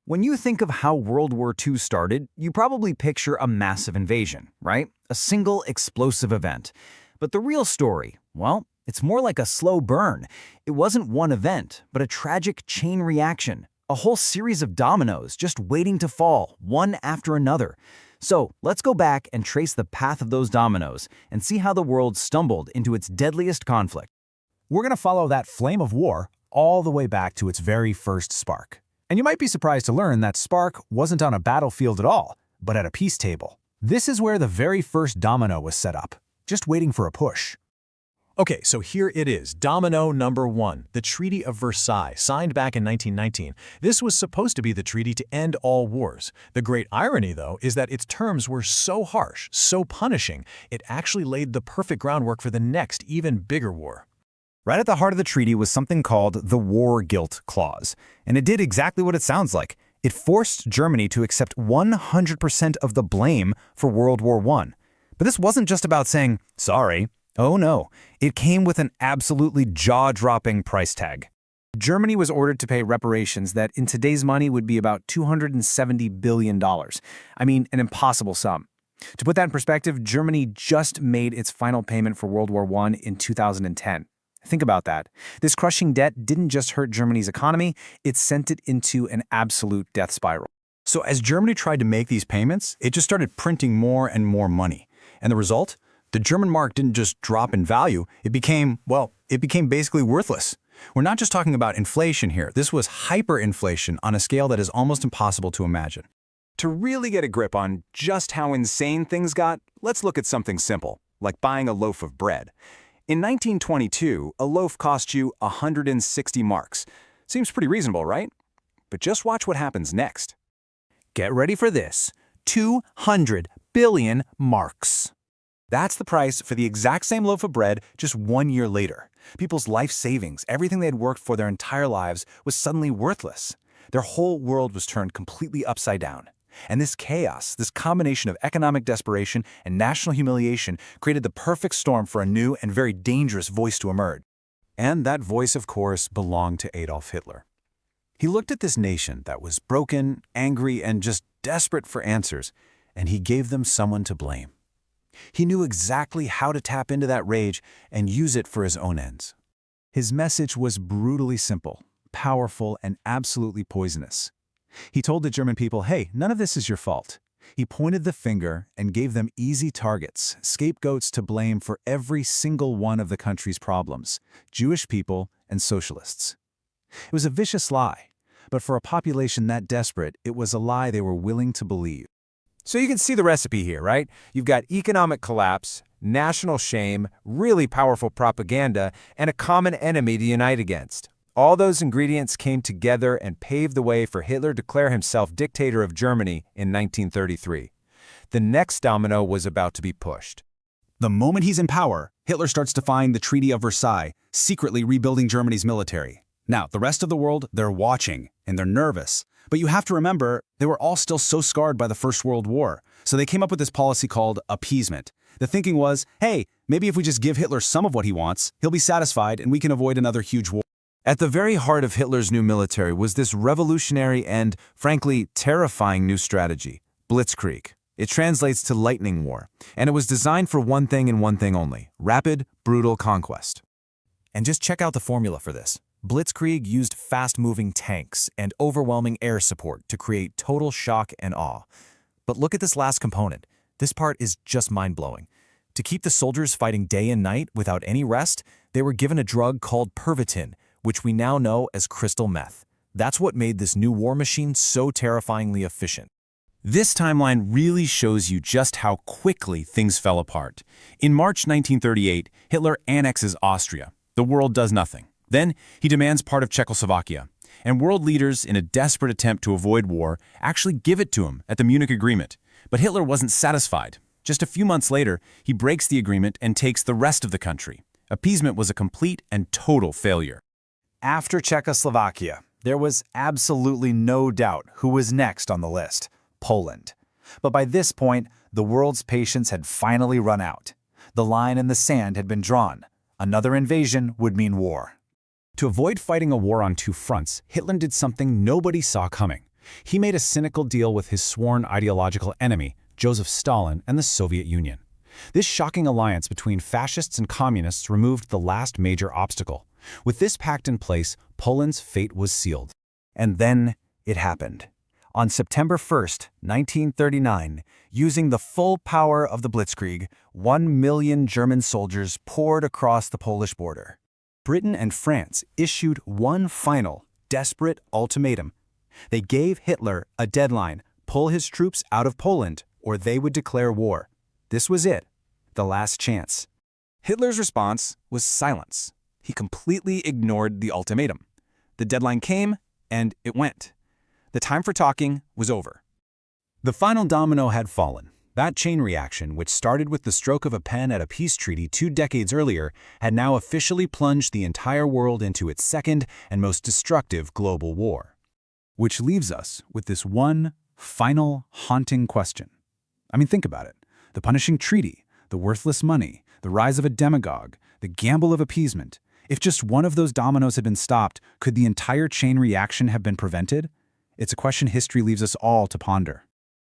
When you think of how World War II started, you probably picture a massive invasion, right? A single explosive event. But the real story, well, it's more like a slow burn. It wasn't one event, but a tragic chain reaction. A whole series of dominoes just waiting to fall, one after another. So let's go back and trace the path of those dominoes and see how the world stumbled into its deadliest conflict. We're going to follow that flame of war all the way back to its very first spark. And you might be surprised to learn that spark wasn't on a battlefield at all, but at a peace table. This is where the very first domino was set up, just waiting for a push. Okay, so here it is, domino number 1, the Treaty of Versailles, signed back in 1919. This was supposed to be the treaty to end all wars. The great irony, though, is that its terms were so harsh, so punishing, it actually laid the perfect groundwork for the next, even bigger war. Right at the heart of the treaty was something called the War Guilt Clause, and it did exactly what it sounds like. It forced Germany to accept 100% of the blame for World War I. But this wasn't just about saying, sorry. Oh no, it came with an absolutely jaw-dropping price tag. Germany was ordered to pay reparations that in today's money would be about $270 billion. I mean, an impossible sum. To put that in perspective, Germany just made its final payment for World War I in 2010. Think about that. This crushing debt didn't just hurt Germany's economy, it sent it into an absolute death spiral. So as Germany tried to make these payments, it just started printing more and more money. And the result? The German mark didn't just drop in value, it became basically worthless. We're not just talking about inflation here. This was hyperinflation on a scale that is almost impossible to imagine. To really get a grip on just how insane things got, let's look at something simple, like buying a loaf of bread. In 1922, a loaf cost you 160 marks. Seems pretty reasonable, right? But just watch what happens next. Get ready for this. 200 billion marks. That's the price for the exact same loaf of bread just 1 year later. People's life savings, everything they had worked for their entire lives, was suddenly worthless. Their whole world was turned completely upside down. And this chaos, this combination of economic desperation and national humiliation, created the perfect storm for a new and very dangerous voice to emerge. And that voice, of course, belonged to Adolf Hitler. He looked at this nation that was broken, angry, and just desperate for answers, and he gave them someone to blame. He knew exactly how to tap into that rage and use it for his own ends. His message was brutally simple, powerful, and absolutely poisonous. He told the German people, hey, none of this is your fault. He pointed the finger and gave them easy targets, scapegoats to blame for every single one of the country's problems, Jewish people and socialists. It was a vicious lie, but for a population that desperate, it was a lie they were willing to believe. So you can see the recipe here, right? You've got economic collapse, national shame, really powerful propaganda, and a common enemy to unite against. All those ingredients came together and paved the way for Hitler to declare himself dictator of Germany in 1933. The next domino was about to be pushed. The moment he's in power, Hitler starts defying the Treaty of Versailles, secretly rebuilding Germany's military. Now, the rest of the world, they're watching, and they're nervous. But you have to remember, they were all still so scarred by the First World War. So they came up with this policy called appeasement. The thinking was, hey, maybe if we just give Hitler some of what he wants, he'll be satisfied and we can avoid another huge war. At the very heart of Hitler's new military was this revolutionary and, frankly, terrifying new strategy, Blitzkrieg. It translates to lightning war, and it was designed for one thing and one thing only, rapid, brutal conquest. And just check out the formula for this. Blitzkrieg used fast-moving tanks and overwhelming air support to create total shock and awe. But look at this last component. This part is just mind-blowing. To keep the soldiers fighting day and night without any rest, they were given a drug called Pervitin, which we now know as crystal meth. That's what made this new war machine so terrifyingly efficient. This timeline really shows you just how quickly things fell apart. In March 1938, Hitler annexes Austria. The world does nothing. Then he demands part of Czechoslovakia, and world leaders, in a desperate attempt to avoid war, actually give it to him at the Munich Agreement. But Hitler wasn't satisfied. Just a few months later, he breaks the agreement and takes the rest of the country. Appeasement was a complete and total failure. After Czechoslovakia, there was absolutely no doubt who was next on the list: Poland. But by this point, the world's patience had finally run out. The line in the sand had been drawn. Another invasion would mean war. To avoid fighting a war on two fronts, Hitler did something nobody saw coming. He made a cynical deal with his sworn ideological enemy, Joseph Stalin, and the Soviet Union. This shocking alliance between fascists and communists removed the last major obstacle. With this pact in place, Poland's fate was sealed. And then it happened. On September 1st, 1939, using the full power of the Blitzkrieg, 1 million German soldiers poured across the Polish border. Britain and France issued one final, desperate ultimatum. They gave Hitler a deadline: pull his troops out of Poland, or they would declare war. This was it, the last chance. Hitler's response was silence. He completely ignored the ultimatum. The deadline came, and it went. The time for talking was over. The final domino had fallen. That chain reaction, which started with the stroke of a pen at a peace treaty 2 decades earlier, had now officially plunged the entire world into its second and most destructive global war. Which leaves us with this one final, haunting question. I mean, think about it. The punishing treaty, the worthless money, the rise of a demagogue, the gamble of appeasement. If just one of those dominoes had been stopped, could the entire chain reaction have been prevented? It's a question history leaves us all to ponder.